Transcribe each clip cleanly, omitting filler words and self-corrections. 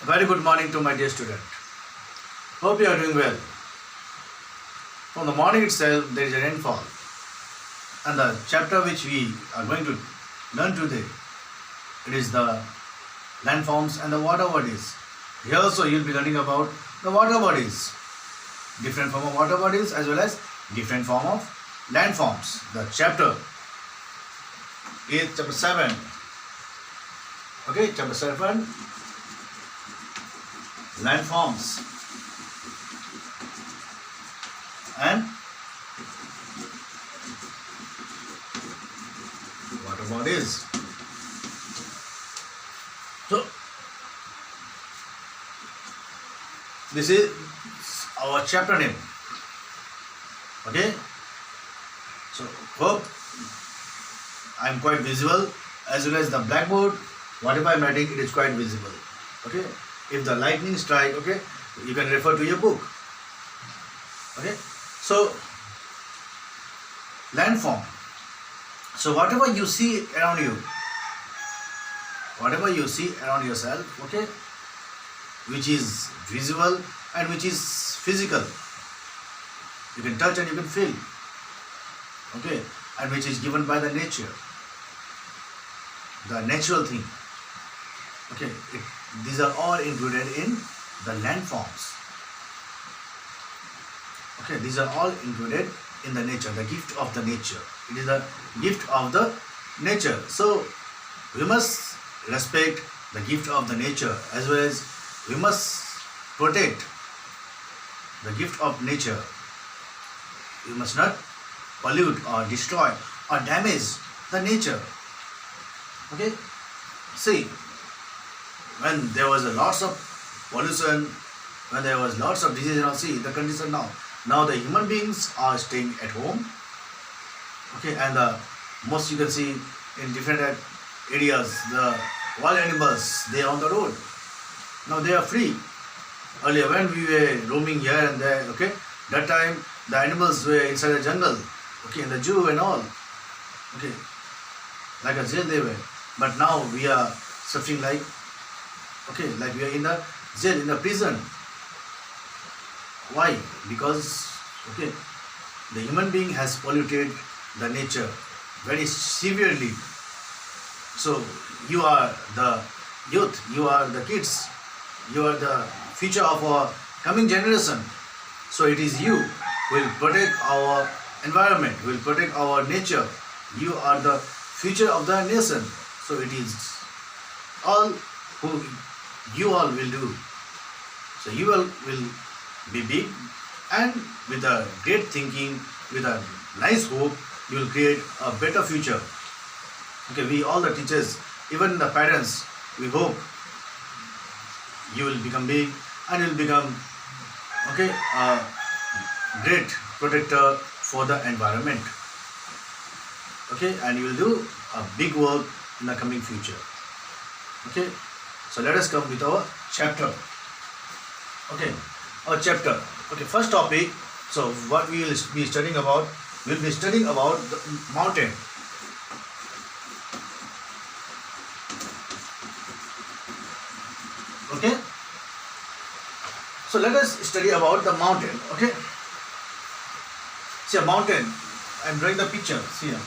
Very good morning to my dear student. Hope you are doing well. From the morning itself, there is a rainfall, and the chapter which we are going to learn today, it is the landforms and the water bodies. Here also you will be learning about the water bodies, different form of water bodies as well as different form of landforms. The chapter is chapter 7. Okay, chapter 7, landforms and water bodies. So this is our chapter name. Okay, so hope I am quite visible, as well as the blackboard, whatever I am writing, it is quite visible. Okay, if the lightning strike, okay, you can refer to your book. Okay, so landform. So whatever you see around you, whatever you see around yourself, okay, which is visible and which is physical, you can touch and you can feel, okay, and which is given by the nature, the natural thing, okay, these are all included in the landforms. Okay, these are all included in the nature, the gift of the nature. It is the gift of the nature. So we must respect the gift of the nature, as well as we must protect the gift of nature. We must not pollute or destroy or damage the nature. Okay, see, when there was a lots of pollution, when there was lots of disease, and all, see the condition now. Now the human beings are staying at home. Okay, and the most you can see in different areas, the wild animals, they are on the road. Now they are free. Earlier when we were roaming here and there, okay, that time the animals were inside the jungle, okay, in the zoo and all, okay, like a jail they were. But now we are suffering like, okay, like we are in the jail, in the prison. Why? Because, okay, the human being has polluted the nature very severely. So you are the youth, you are the kids, you are the future of our coming generation. So it is you who will protect our environment, will protect our nature. You are the future of the nation. So it is all who you all will do. So you will be big, and with a great thinking, with a nice hope, you will create a better future. Okay, we all the teachers, even the parents, we hope you will become big and you will become, okay, a great protector for the environment. Okay, and you will do a big work in the coming future. Okay, so let us come with our chapter. Okay, our chapter. Okay, first topic. So what we will be studying about, we will be studying about the mountain. Okay, so let us study about the mountain. Okay, see a mountain. I am drawing the picture. See here.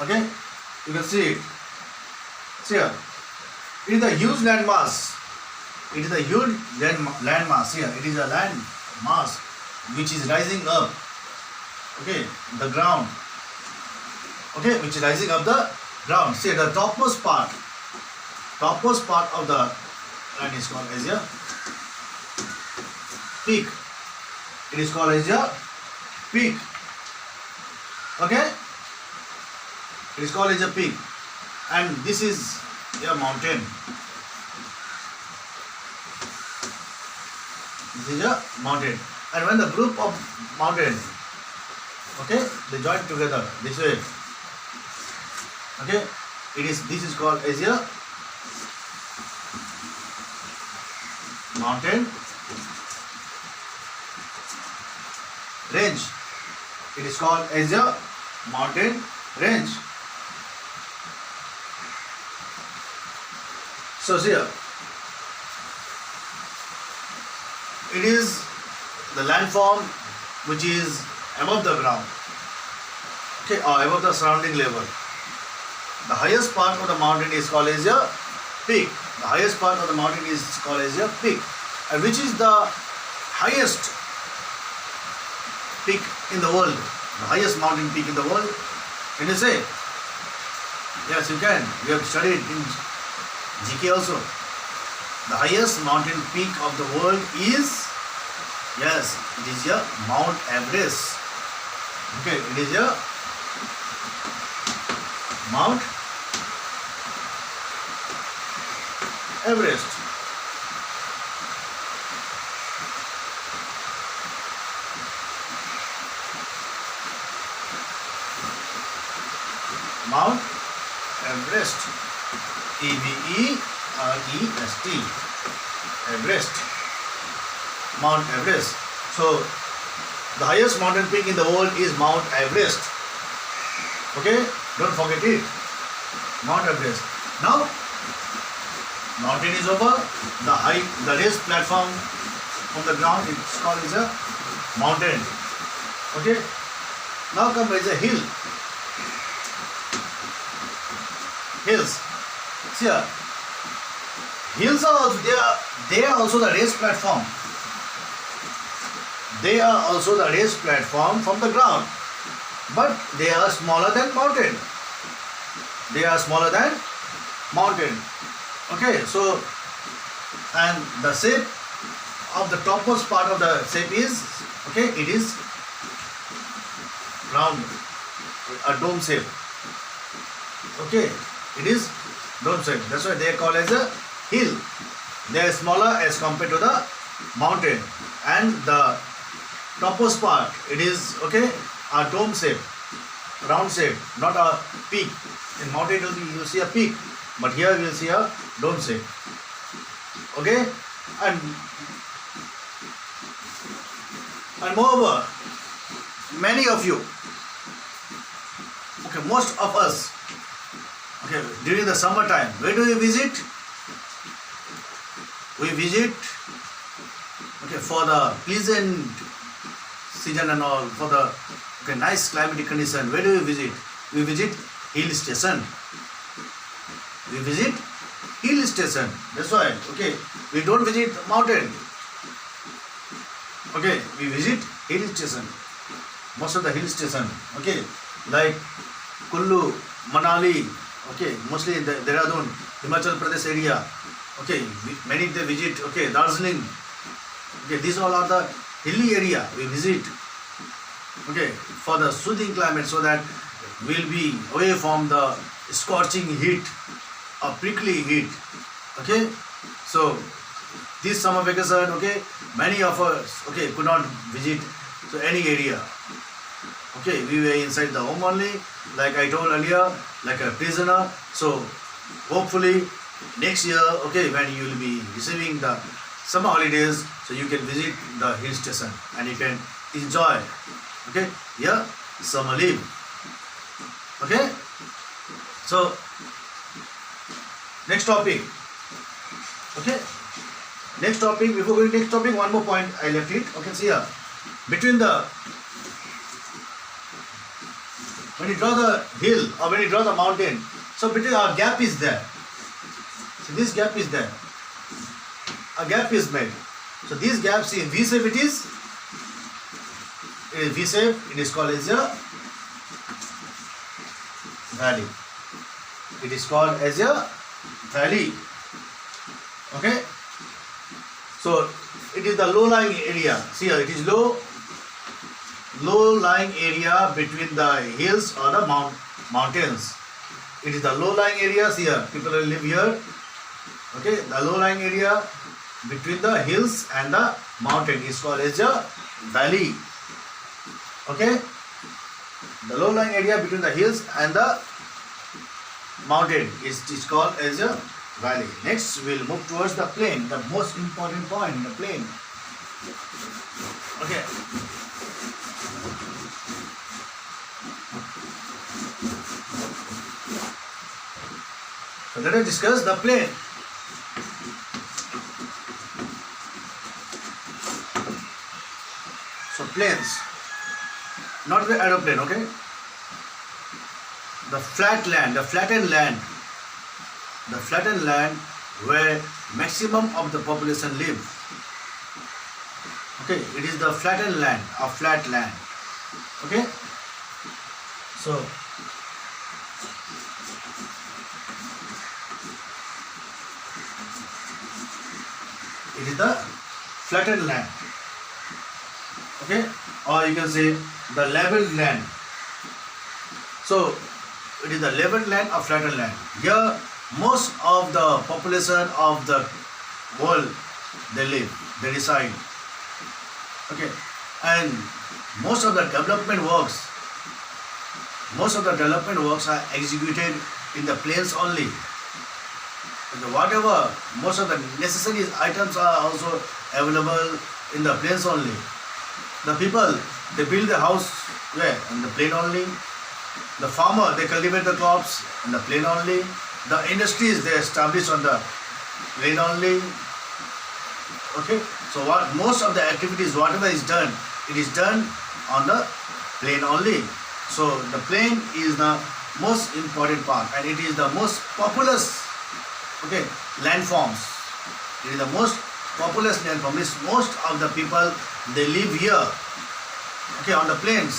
Okay, you can see it. See here. It is a huge land mass. It is a huge land mass here. It is a land mass which is rising up. Okay, the ground. Okay, which is rising up the ground. See the topmost part of the land is called as a peak. It is called as a peak. Okay, it is called as a peak, and this is a mountain. This is a mountain, and when the group of mountain, okay, they join together this way. Okay, this is called as a mountain range. It is called as a mountain range. So see here, it is the landform which is above the ground, okay, or above the surrounding level. The highest part of the mountain is called as a peak. The highest part of the mountain is called as a peak. And which is the highest peak in the world? The highest mountain peak in the world? Can you say? Yes, you can. You have studied in GK also. The highest mountain peak of the world is, yes, it is a Mount Everest. Okay, it is a Mount Everest. Mount Everest. Everest. Everest. Mount Everest. So, the highest mountain peak in the world is Mount Everest. Okay? Don't forget it. Mount Everest. Now, mountain is over. The raised platform on the ground, it's called as a mountain. Okay? Now come as a hill. Hills. See here. Hills are also they are also the raised platform. They are also the raised platform from the ground, but they are smaller than mountain. They are smaller than mountain. Okay, so and the shape of the topmost part of the shape is, okay, it is round, a dome shape. Okay, it is dome shape. That's why they are called as a hill. They are smaller as compared to the mountain, and the topmost part, it is, okay, a dome shape, round shape, not a peak. In mountain you will see a peak, but here we will see a dome shape. Okay, and moreover, many of you, okay, most of us, okay, during the summer time, where do we visit? We visit, okay, for the pleasant season and all, for the, okay, nice climatic condition. Where do we visit? We visit hill station. We visit hill station. That's why, okay, we don't visit mountain. Okay, we visit hill station. Most of the hill station, okay, like Kullu, Manali, okay, mostly in the Dehradun, Himachal Pradesh area. Okay, many they visit, okay, Darjeeling. Okay, these all are the hilly area we visit. Okay, for the soothing climate, so that we'll be away from the scorching heat or prickly heat. Okay, so this summer vacation, okay, many of us, okay, could not visit to any area. Okay, we were inside the home only, like I told earlier, like a prisoner. So hopefully next year, okay, when you will be receiving the summer holidays, so you can visit the hill station and you can enjoy, okay, yeah, summer leave. Okay, so next topic. Okay, next topic. Before going to next topic, one more point I left it. Okay, see here, between the, when you draw the hill or when you draw the mountain, so between our gap is there. So this gap is there. A gap is made. So these gaps, see, V shape it is. It is V shape. It is called as a valley. It is called as a valley. Okay. So it is the low-lying area. See here, it is low-lying area between the hills or the mountains. It is the low-lying area. See here, people will live here. Okay, the low-lying area between the hills and the mountain is called as a valley. Okay, the low-lying area between the hills and the mountain is called as a valley. Next, we will move towards the plain, the most important point in the plain. Okay. So let us discuss the plain. plains, not the aeroplane, okay? The flat land, the flattened land where maximum of the population live. Okay, it is the flattened land, a flat land. Okay, so it is the flattened land. Okay, or you can say the leveled land. So it is the leveled land or flattened land. Here most of the population of the world they live, they reside. Okay, and most of the development works are executed in the plains only. And whatever most of the necessary items are also available in the plains only. The people they build the house where? In the plain only. The farmer they cultivate the crops in the plain only. The industries they establish on the plain only. Okay, so what most of the activities, whatever is done, it is done on the plain only. So the plain is the most important part, and it is the most populous, okay, landforms. It is the most populous landform. Means most of the people they live here, okay, on the plains.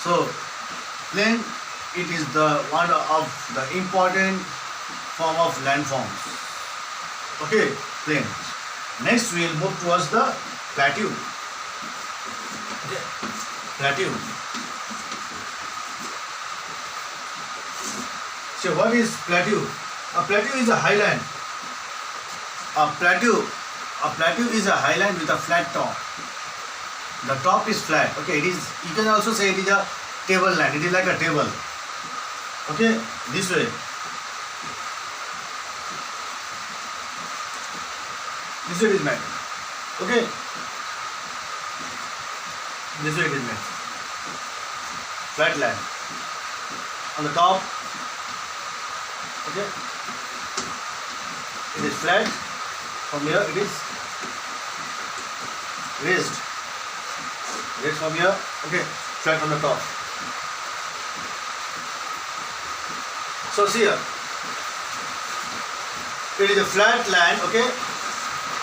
So plain, it is the one of the important form of landforms. Okay, plain. Next we will move towards the plateau. Okay. Plateau. So what is plateau? A plateau is a highland. A plateau is a highland with a flat top. The top is flat. Okay, it is. You can also say it is a tableland. It is like a table. Okay, this way. This way it is made. Okay. This way it is made. Flat land. On the top. Okay. It is flat. From here it is raised. Raised from here. Okay. Flat on the top. So see here. It is a flat land. Okay.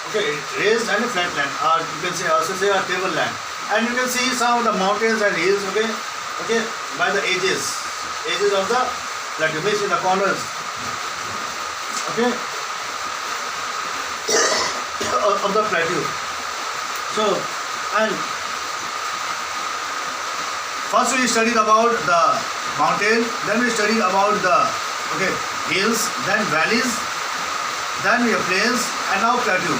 Okay, raised and a flat land, or you can say also say a table land, and you can see some of the mountains and hills. Okay, okay, by the edges of the plateau, means in the corners. Okay, of the plateau. So, and first we studied about the mountain, then we studied about the hills, then valleys, then we have plains, and now plateau.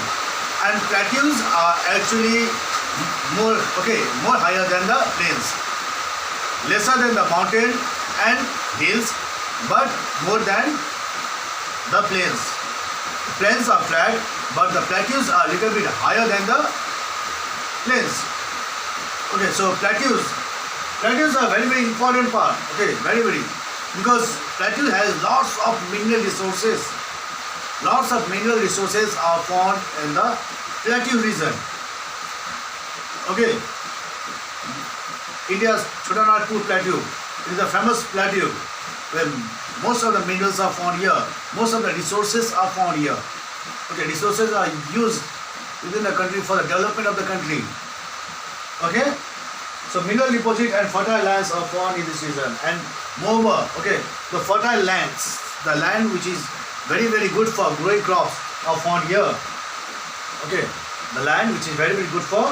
And plateaus are actually more higher than the plains, lesser than the mountain and hills, but more than the plains. Plains are flat, but the plateaus are a little bit higher than the plains. Okay, so plateaus are very, very important part. Okay, very, very, because plateau has lots of mineral resources. Lots of mineral resources are found in the plateau region. Okay, India's Chotanagpur plateau is a famous plateau where most of the minerals are found here. Most of the resources are found here. Okay, resources are used within the country for the development of the country. Okay, so mineral deposit and fertile lands are found in this region. And moreover, okay, the fertile lands, the land which is very, very good for growing crops are found here. Okay, the land which is very, very good for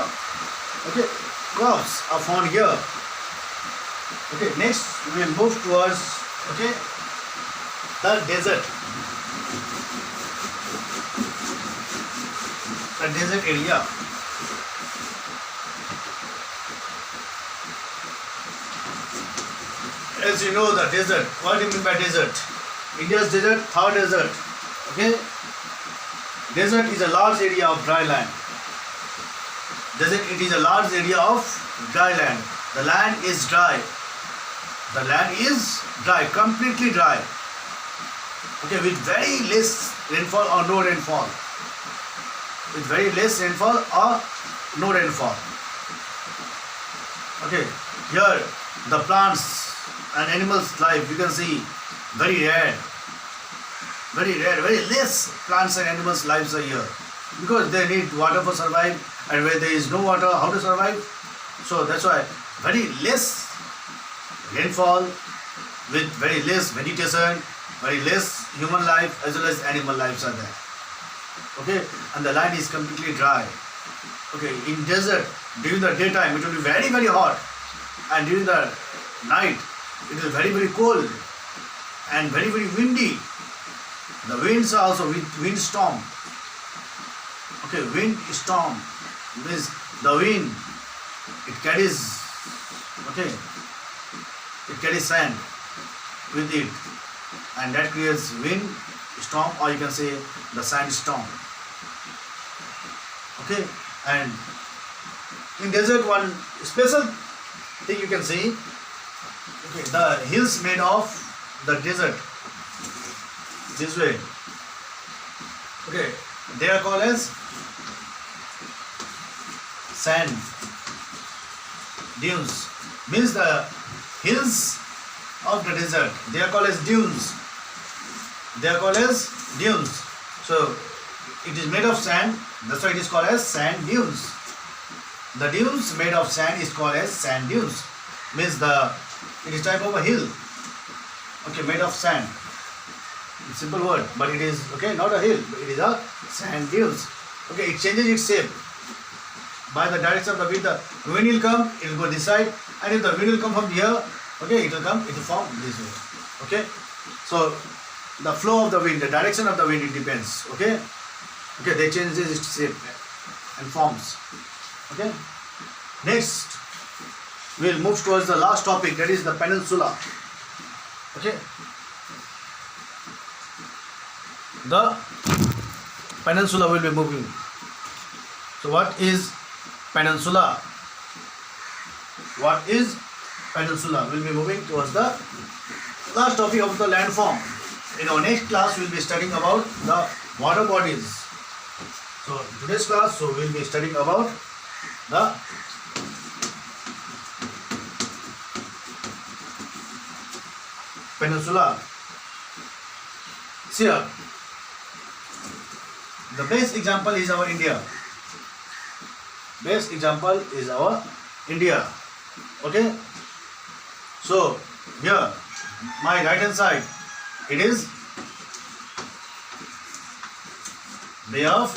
crops are found here. Okay, next we will move towards the desert. The desert area. As you know, the desert. What do you mean by desert? India's desert, Thar Desert. Okay, desert is a large area of dry land. Desert, it is a large area of dry land. The land is dry. The land is dry, completely dry. Okay, with very less rainfall or no rainfall. With very less rainfall or no rainfall. Okay, here the plants and animals life you can see very rare, very less plants and animals lives are here because they need water for survive, and where there is no water, how to survive? So that's why very less rainfall with very less vegetation, very less human life as well as animal lives are there. Okay, and the land is completely dry. Okay, in desert during the daytime it will be very hot, and during the night it is very cold and very windy. The winds are also wind storm. Okay, wind storm means the wind it carries, okay, it carries sand with it, and that creates wind storm, or you can say the sandstorm. Okay, and in desert one special thing you can see, okay, the hills made of the desert this way, okay, they are called as sand dunes, means the hills of the desert, they are called as dunes, they are called as dunes. So it is made of sand, that's why it is called as sand dunes. The dunes made of sand is called as sand dunes, means it is type of a hill, okay, made of sand. It's simple word, but it is, okay, not a hill, but it is a sand dunes. Okay, it changes its shape by the direction of the wind. The wind will come, it will go this side, and if the wind will come from here, okay, it will come, it will form this way. Okay, so the flow of the wind, the direction of the wind, it depends. Okay, okay, they changes its shape and forms. Okay, next we will move towards the last topic, that is the peninsula. Okay, the peninsula will be moving. So what is peninsula? What is peninsula? We'll be moving towards the last topic of the landform. In our next class we will be studying about the water bodies. So in today's class, so we will be studying about the peninsula. See here, the best example is our India. Best example is our India. Okay, so here my right hand side it is Bay of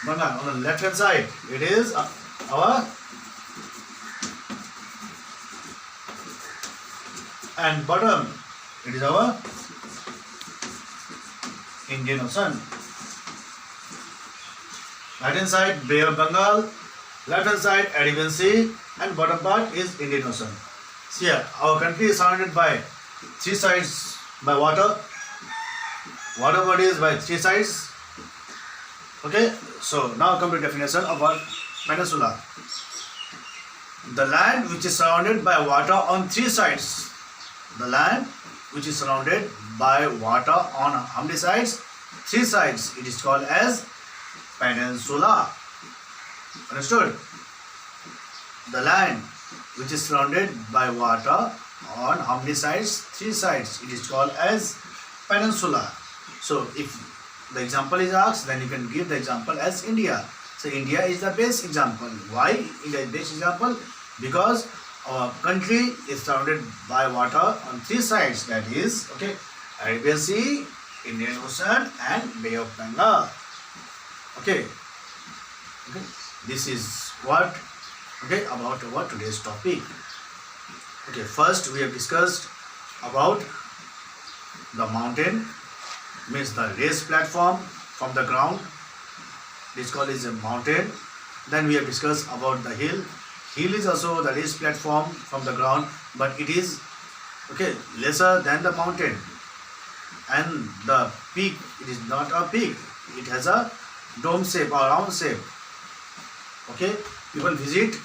Bengal. On the left hand side it is our and bottom it is our Indian Ocean. Right hand side Bay of Bengal, left hand side Arabian Sea, and bottom part is Indian Ocean. See here, our country is surrounded by three sides by water bodies by three sides. Okay, so now come to definition of our peninsula. The land which is surrounded by water on three sides. The land which is surrounded by water on how many sides? Three sides. It is called as peninsula. Understood? The land which is surrounded by water on how many sides? Three sides. It is called as peninsula. So if the example is asked, then you can give the example as India. So India is the best example. Why India is the best example? Because our country is surrounded by water on three sides. That is, okay, Arabian Sea, Indian Ocean, and Bay of Bengal. Okay. Okay. This is what, okay, about our today's topic. Okay, first we have discussed about the mountain, means the raised platform from the ground. This called is a mountain. Then we have discussed about the hill. Hill is also the raised platform from the ground, but it is, okay, lesser than the mountain. And the peak, it is not a peak. It has a dome shape or round shape. Okay, people visit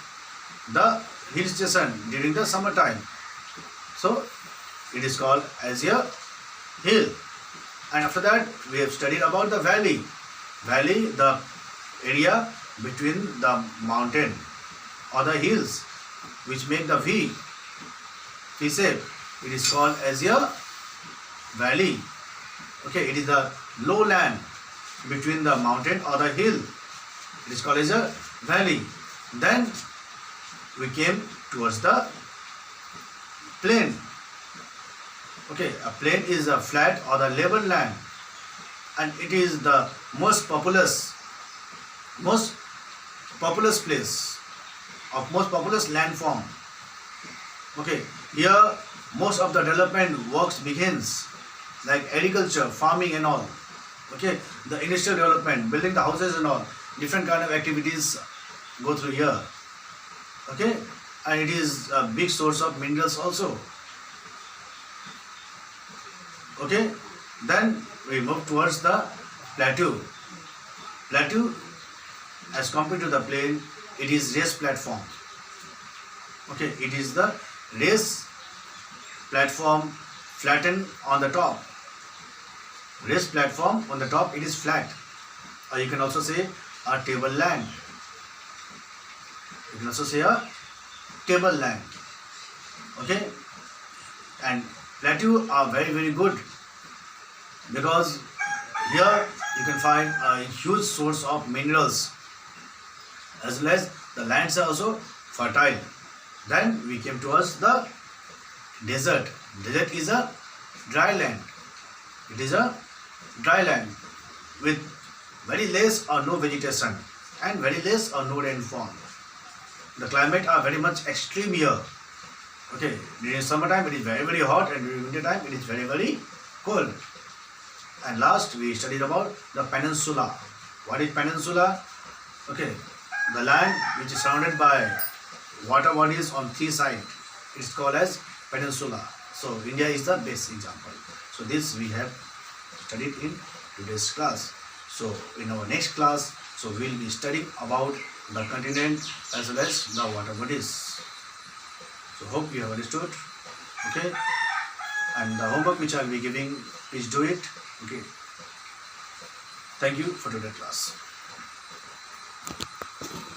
the hill station during the summertime. So it is called as a hill. And after that we have studied about the valley. Valley, the area between the mountain or the hills which make the V shape. It is called as a valley. Okay, it is the lowland between the mountain or the hill. It is called as a valley. Then we came towards the plain. Okay, a plain is a flat or the level land, and it is the most populous place of most populous landform. Okay, here most of the development works begins, like agriculture, farming and all. Okay, the industrial development, building the houses and all, different kind of activities go through here. Okay, and it is a big source of minerals also. Okay, then we move towards the plateau. Plateau, as compared to the plain, it is raised platform. Okay, it is the raised platform flattened on the top. Raised platform on the top, it is flat. Or you can also say a tableland. You can also say a tableland. Okay, and plateau are very, very good because here you can find a huge source of minerals, as well as the lands are also fertile. Then we came towards the desert. Desert is a dry land. It is a dry land with very less or no vegetation and very less or no rainfall. The climate are very much extreme here. Okay, during summertime it is very, very hot, and during winter time it is very, very cold. And last we studied about the peninsula. What is peninsula? Okay, the land which is surrounded by water bodies on three sides. It's called as peninsula. So India is the best example. So this we have studied in today's class. So in our next class, so we will be studying about the continent as well as the water bodies. So hope you have understood. Okay, and the homework which I will be giving, please do it. Okay, thank you for today's class.